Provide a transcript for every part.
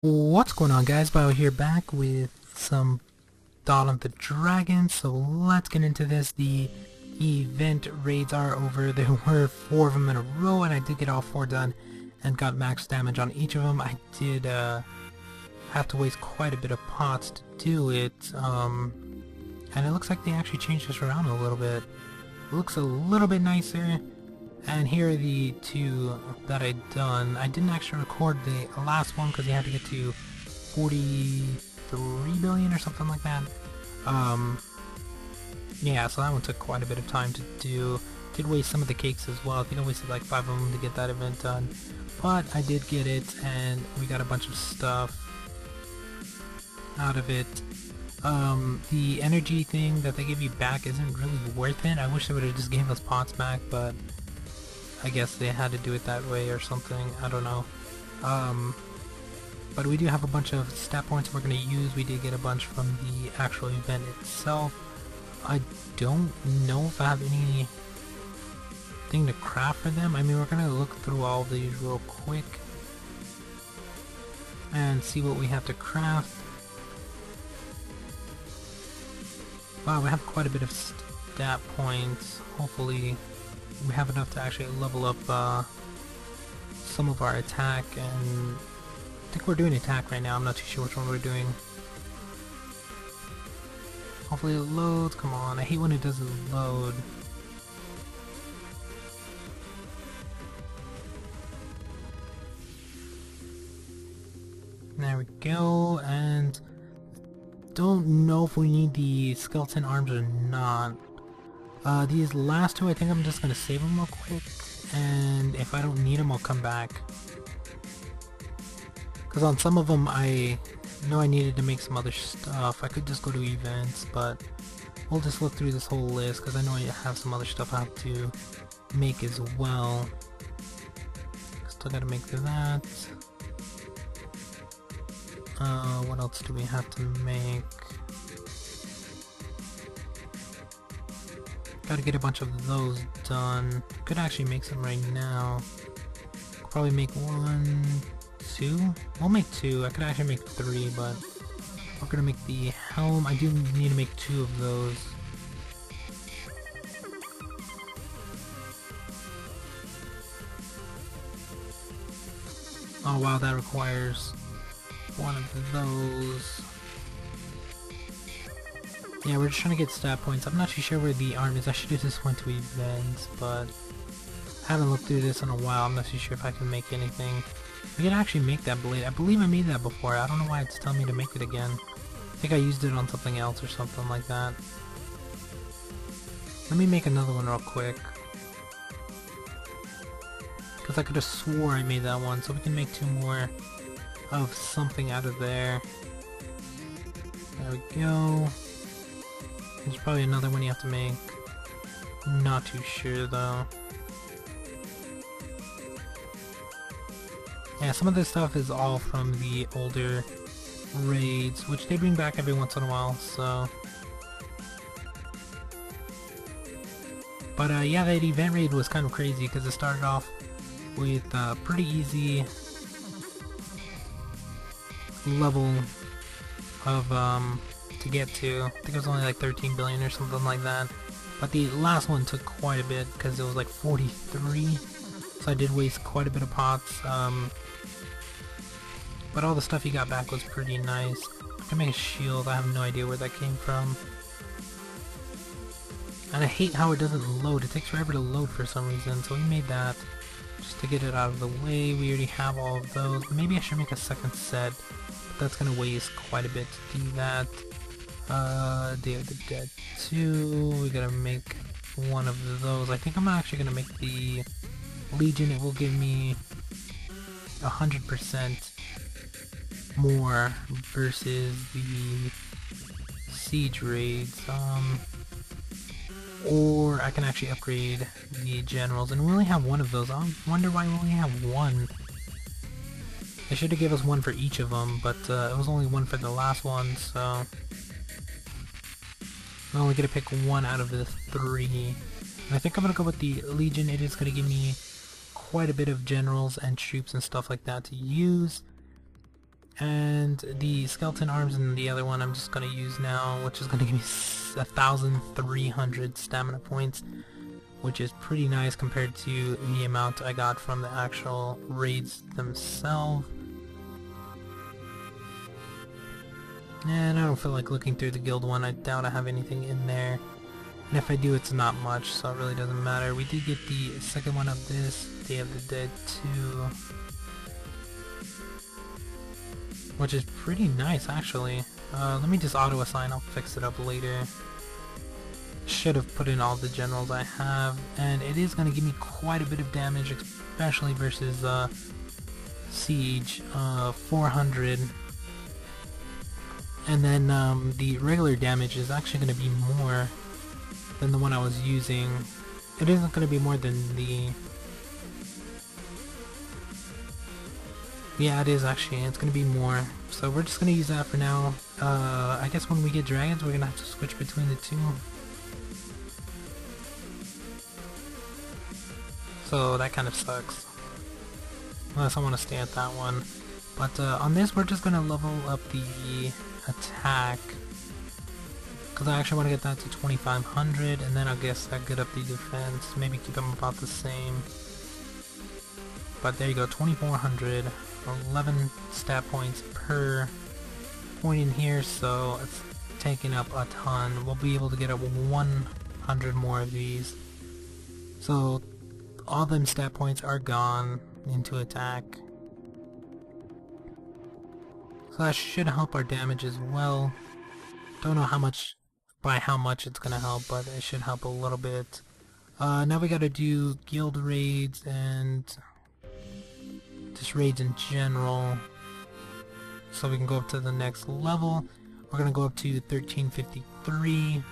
What's going on, guys? Bio here, back with some Dawn of the Dragon. So let's get into this. The event raids are over. There were 4 of them in a row, and I did get all 4 done and got max damage on each of them. I did have to waste quite a bit of pots to do it, and it looks like they actually changed this around a little bit. It looks a little bit nicer. And here are the 2 that I done. I didn't actually record the last one because you had to get to 43 billion or something like that. Yeah, so that one took quite a bit of time to do. Did waste some of the cakes as well. I think I wasted like 5 of them to get that event done. But I did get it, and we got a bunch of stuff out of it. The energy thing that they give you back isn't really worth it. I wish they would have just gave us pots back, but I guess they had to do it that way or something, I don't know. But we do have a bunch of stat points we're going to use. We did get a bunch from the actual event itself. I don't know if I have anything to craft for them. I mean, we're going to look through all of these real quick and see what we have to craft. Wow, we have quite a bit of stat points. Hopefully we have enough to actually level up some of our attack, and I think we're doing attack right now. I'm not too sure which one we're doing. Hopefully it loads. Come on, I hate when it doesn't load. There we go, and don't know if we need the skeleton arms or not. These last 2, I think I'm just gonna save them real quick, and if I don't need them, I'll come back. Because on some of them, I know I needed to make some other stuff. I could just go to events, but we'll just look through this whole list, because I know I have some other stuff I have to make as well. Still gotta make that. What else do we have to make? Gotta get a bunch of those done. Could actually make some right now. Could probably make 1, 2? We'll make 2. I could actually make 3, but we're gonna make the helm. I do need to make 2 of those. Oh wow, that requires 1 of those. Yeah, we're just trying to get stat points. I'm not too sure where the arm is. I should have just went to events, but I haven't looked through this in a while. I'm not too sure if I can make anything. We can actually make that blade. I believe I made that before. I don't know why it's telling me to make it again. I think I used it on something else or something like that. Let me make another one real quick, because I could have swore I made that one. So we can make 2 more of something out of there. There we go. There's probably another one you have to make. Not too sure though. Yeah, some of this stuff is all from the older raids, which they bring back every once in a while, so. But yeah, that event raid was kind of crazy because it started off with a pretty easy level of to get to. I think it was only like 13 billion or something like that. But the last one took quite a bit because it was like 43. So I did waste quite a bit of pots. But all the stuff you got back was pretty nice. I can make a shield. I have no idea where that came from. And I hate how it doesn't load. It takes forever to load for some reason. So we made that just to get it out of the way. We already have all of those. Maybe I should make a second set. But that's going to waste quite a bit to do that. Day of the Dead 2, we gotta make 1 of those. I think I'm actually gonna make the Legion. It will give me 100% more versus the Siege raids. Or I can actually upgrade the Generals, and we only have 1 of those. I wonder why we only have 1. They should have gave us 1 for each of them, but it was only 1 for the last one, so I'm only going to pick 1 out of the 3. And I think I'm going to go with the Legion. It is going to give me quite a bit of generals and troops and stuff like that to use. And the skeleton arms and the other one I'm just going to use now, which is going to give me 1,300 stamina points, which is pretty nice compared to the amount I got from the actual raids themselves. And I don't feel like looking through the guild one. I doubt I have anything in there. And if I do, it's not much, so it really doesn't matter. We did get the second one of this, Day of the Dead 2. Which is pretty nice, actually. Let me just auto-assign, I'll fix it up later. Should have put in all the generals I have, and it is going to give me quite a bit of damage, especially versus Siege, 400. And then the regular damage is actually going to be more than the one I was using. It isn't going to be more than the... Yeah, it is actually. It's going to be more. So we're just going to use that for now. I guess when we get dragons, we're going to have to switch between the two. So that kind of sucks. Unless I want to stay at that one. But on this, we're just going to level up the attack. Because I actually want to get that to 2,500. And then I guess I get up the defense. Maybe keep them about the same. But there you go, 2,400. 11 stat points per point in here, so it's taking up a ton. We'll be able to get up 100 more of these. So all them stat points are gone into attack. So that should help our damage as well. Don't know how much, by how much it's gonna help, but it should help a little bit. Now we gotta do guild raids and just raids in general, so we can go up to the next level. We're gonna go up to 1353,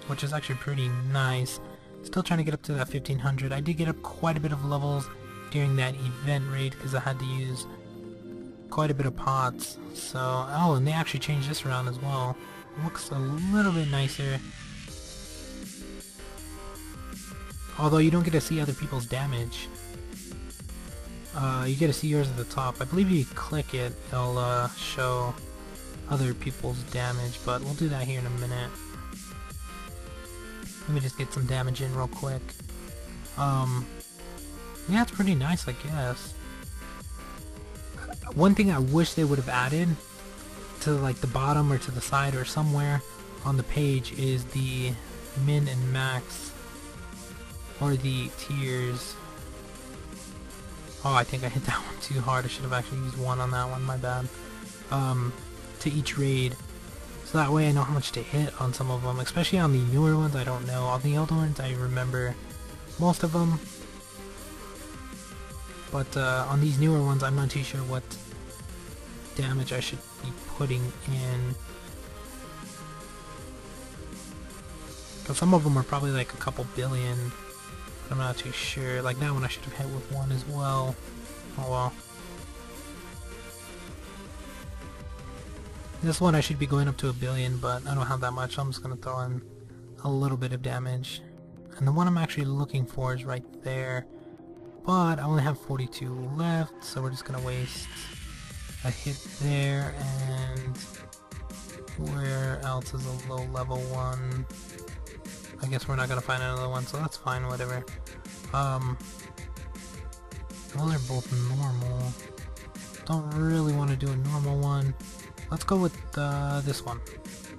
which is actually pretty nice. Still trying to get up to that 1500. I did get up quite a bit of levels during that event raid because I had to use quite a bit of pots. So, oh, and they actually changed this around as well. Looks a little bit nicer. Although you don't get to see other people's damage. You get to see yours at the top. I believe if you click it, it'll show other people's damage, but we'll do that here in a minute. Let me just get some damage in real quick. Yeah, it's pretty nice, I guess. One thing I wish they would have added to like the bottom or to the side or somewhere on the page is the min and max, or the tiers. Oh, I think I hit that one too hard. I should have actually used one on that one, my bad. To each raid. So that way I know how much to hit on some of them, especially on the newer ones. I don't know. On the older ones I remember most of them, but on these newer ones I'm not too sure what damage I should be putting in, because some of them are probably like a couple billion, but I'm not too sure. Like that one I should have hit with one as well. Oh well. This one I should be going up to 1 billion, but I don't have that much, so I'm just going to throw in a little bit of damage. And the one I'm actually looking for is right there, but I only have 42 left, so we're just going to waste a hit there. And where else is a low level one? I guess we're not going to find another one, so that's fine, whatever. Those are both normal. Don't really want to do a normal one. Let's go with this one.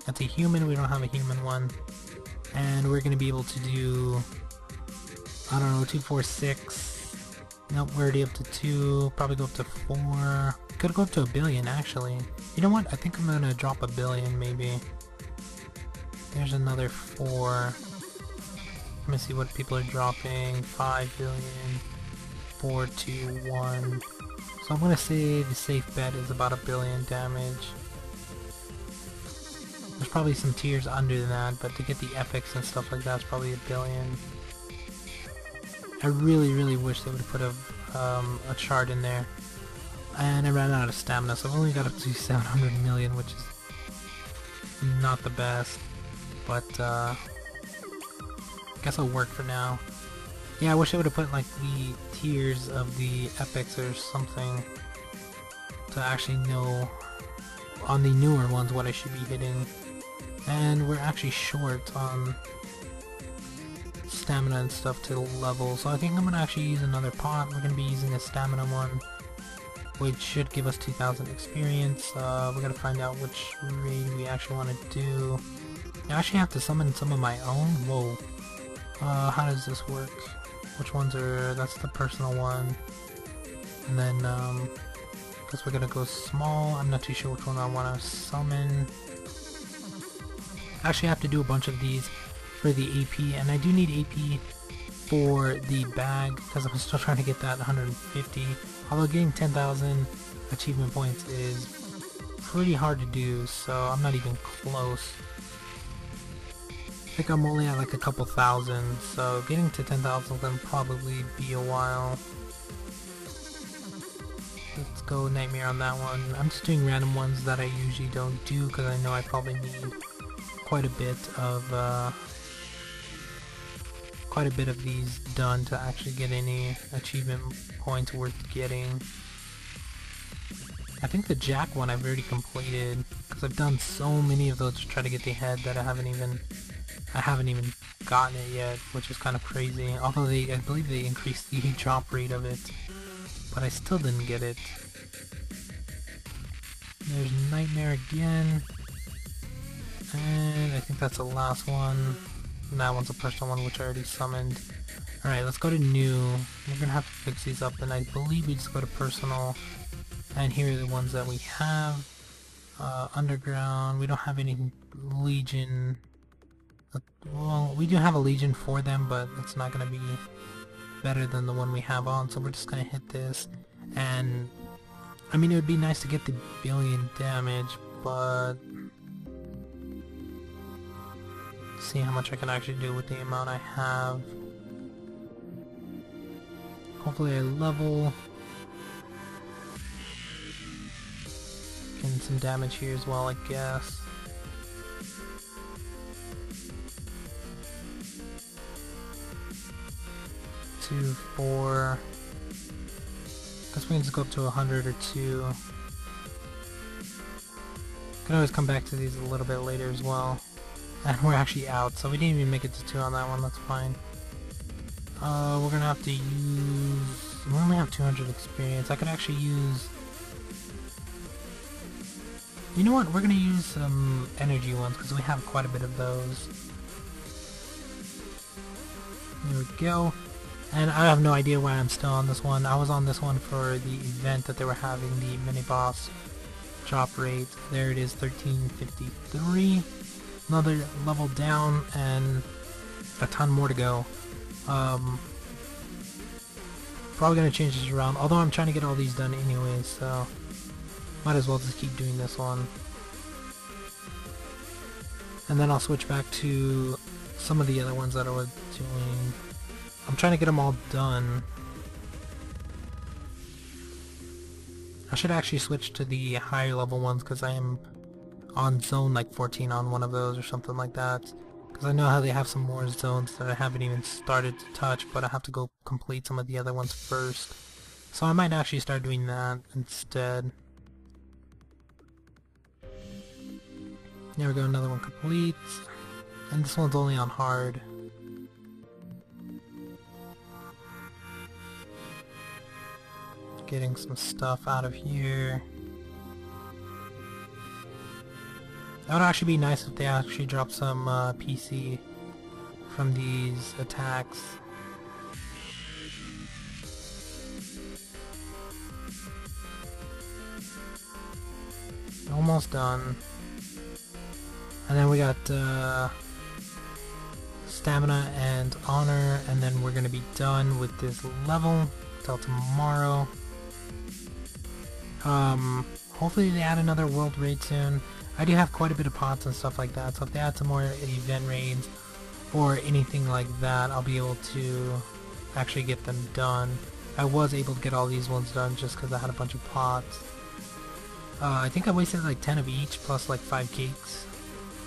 That's a human. We don't have a human one. And we're going to be able to do, I don't know, 2, 4, 6. Nope, we're already up to 2. Probably go up to 4. Could go up to 1 billion, actually. You know what? I think I'm going to drop 1 billion, maybe. There's another 4. Let me see what people are dropping. 5 billion. 4, 2, 1. So I'm going to say the safe bet is about 1 billion damage. There's probably some tiers under that, but to get the epics and stuff like that, it's probably 1 billion. I really wish they would have put a chart in there. And I ran out of stamina, so I've only got up to 700 million, which is not the best. But I guess it'll work for now. Yeah, I wish I would have put like the tiers of the epics or something. to actually know on the newer ones what I should be hitting. And we're actually short on stamina and stuff to level, so I think I'm gonna actually use another pot. We're gonna be using a stamina one, which should give us 2,000 experience. We gotta find out which raid we actually want to do. I actually have to summon some of my own. Whoa. How does this work? Which ones are... that's the personal one. And then, guess we're gonna go small. I'm not too sure which one I want to summon. I actually have to do a bunch of these for the AP, and I do need AP for the bag, because I'm still trying to get that 150. Although getting 10,000 achievement points is pretty hard to do, so I'm not even close. I think I'm only at like a couple thousand, so getting to 10,000 can probably be a while. Let's go Nightmare on that one. I'm just doing random ones that I usually don't do, because I know I probably need quite a bit of these done to actually get any achievement points worth getting. I think the Jack one I've already completed, because I've done so many of those to try to get the head that I haven't even gotten it yet, which is kind of crazy. Although I believe they increased the drop rate of it, but I still didn't get it. There's Nightmare again, and I think that's the last one. And that one's a personal one, which I already summoned. Alright, let's go to new. We're gonna have to fix these up, and I believe we just go to personal. And here are the ones that we have. Underground, we don't have any Legion. Well, we do have a Legion for them, but it's not gonna be better than the one we have on, so we're just gonna hit this. And I mean, it would be nice to get the billion damage, but see how much I can actually do with the amount I have. Hopefully I level. Getting some damage here as well, I guess. Two, 4. Guess we can just go up to 100 or 2. Can always come back to these a little bit later as well. And we're actually out, so we didn't even make it to 2 on that one, that's fine. We're gonna have to use... we only have 200 experience. I could actually use... you know what, we're gonna use some energy ones, because we have quite a bit of those. There we go. And I have no idea why I'm still on this one. I was on this one for the event that they were having, the mini-boss drop rate. There it is, 1353. Another level down, and a ton more to go. Probably gonna change this around, although I'm trying to get all these done anyways, so might as well just keep doing this one. And then I'll switch back to some of the other ones that I was doing. I'm trying to get them all done. I should actually switch to the higher level ones, because I am on zone like 14 on one of those or something like that. Because I know how they have some more zones that I haven't even started to touch, but I have to go complete some of the other ones first. So I might actually start doing that instead. There we go, another one complete. And this one's only on hard. Getting some stuff out of here. That would actually be nice if they actually dropped some PC from these attacks. Almost done. And then we got stamina and honor, and then we're gonna be done with this level till tomorrow. Hopefully they add another world raid soon. I do have quite a bit of pots and stuff like that, so if they add some more event raids or anything like that, I'll be able to actually get them done. I was able to get all these ones done just because I had a bunch of pots. I think I wasted like 10 of each plus like 5 cakes,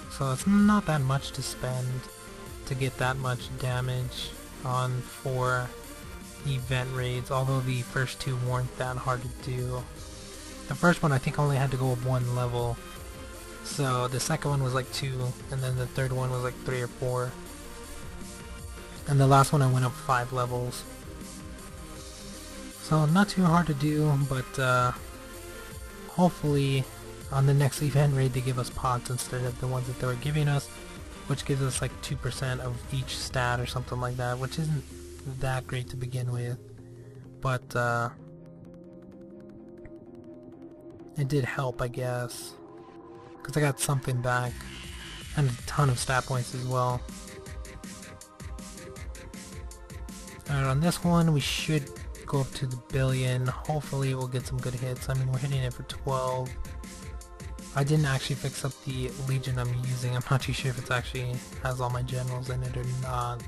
so it's not that much to spend to get that much damage on 4 event raids, although the first 2 weren't that hard to do. The first one I think only had to go up 1 level. So the second one was like 2, and then the third one was like 3 or 4. And the last one I went up 5 levels. So not too hard to do, but hopefully on the next event raid they give us pots instead of the ones that they were giving us, which gives us like 2% of each stat or something like that, which isn't that great to begin with. But it did help, I guess, because I got something back and a ton of stat points as well. Alright, on this one we should go up to the billion. Hopefully we'll get some good hits. I mean, we're hitting it for 12. I didn't actually fix up the Legion I'm using. I'm not too sure if it actually has all my generals in it or not.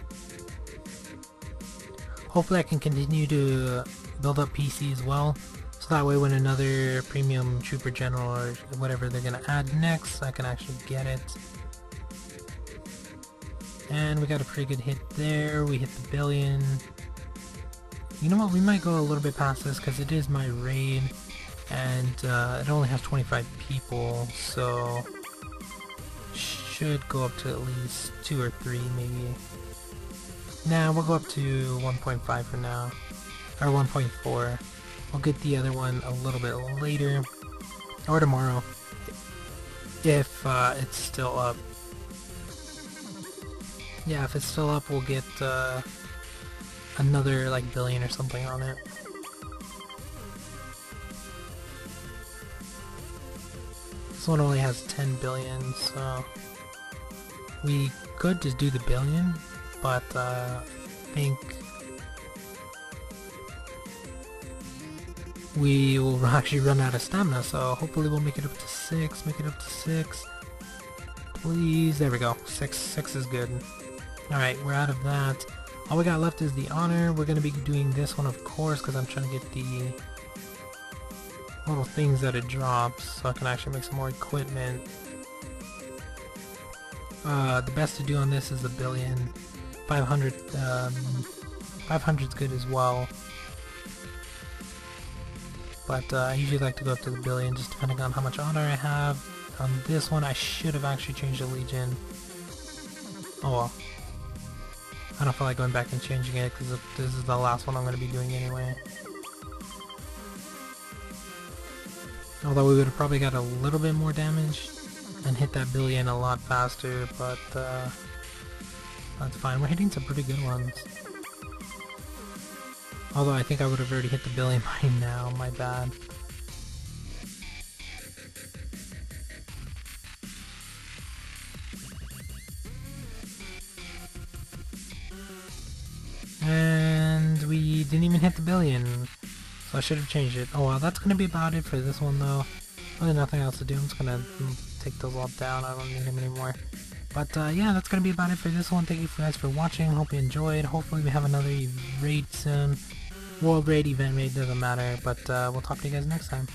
Hopefully I can continue to build up PC as well, so that way when another premium trooper general or whatever they're gonna add next, I can actually get it. And we got a pretty good hit there. We hit the billion. You know what, we might go a little bit past this because it is my raid and it only has 25 people, so should go up to at least 2 or 3 maybe. Nah, we'll go up to 1.5 for now, or 1.4. We'll get the other one a little bit later, or tomorrow, if it's still up. Yeah, if it's still up, we'll get another like billion or something on it. This one only has 10 billion, so we could just do the billion, but I think we will actually run out of stamina, so hopefully we'll make it up to 6, please. There we go, 6 is good. Alright, we're out of that. All we got left is the honor. We're going to be doing this one, of course, because I'm trying to get the little things that it drops, so I can actually make some more equipment. The best to do on this is the billion. 500, 500's good as well. But I usually like to go up to the billion, just depending on how much honor I have. On this one, I should have actually changed the Legion. Oh well. I don't feel like going back and changing it, because this is the last one I'm going to be doing anyway. Although we would have probably got a little bit more damage and hit that billion a lot faster, but that's fine. We're hitting some pretty good ones. Although I think I would have already hit the billion by now, my bad. And we didn't even hit the billion, so I should have changed it. Oh well, that's going to be about it for this one though. Really nothing else to do. I'm just going to take those all down. I don't need them anymore. But yeah, that's going to be about it for this one. Thank you guys for watching. Hope you enjoyed. Hopefully we have another raid soon. World raid, event raid, doesn't matter. But we'll talk to you guys next time.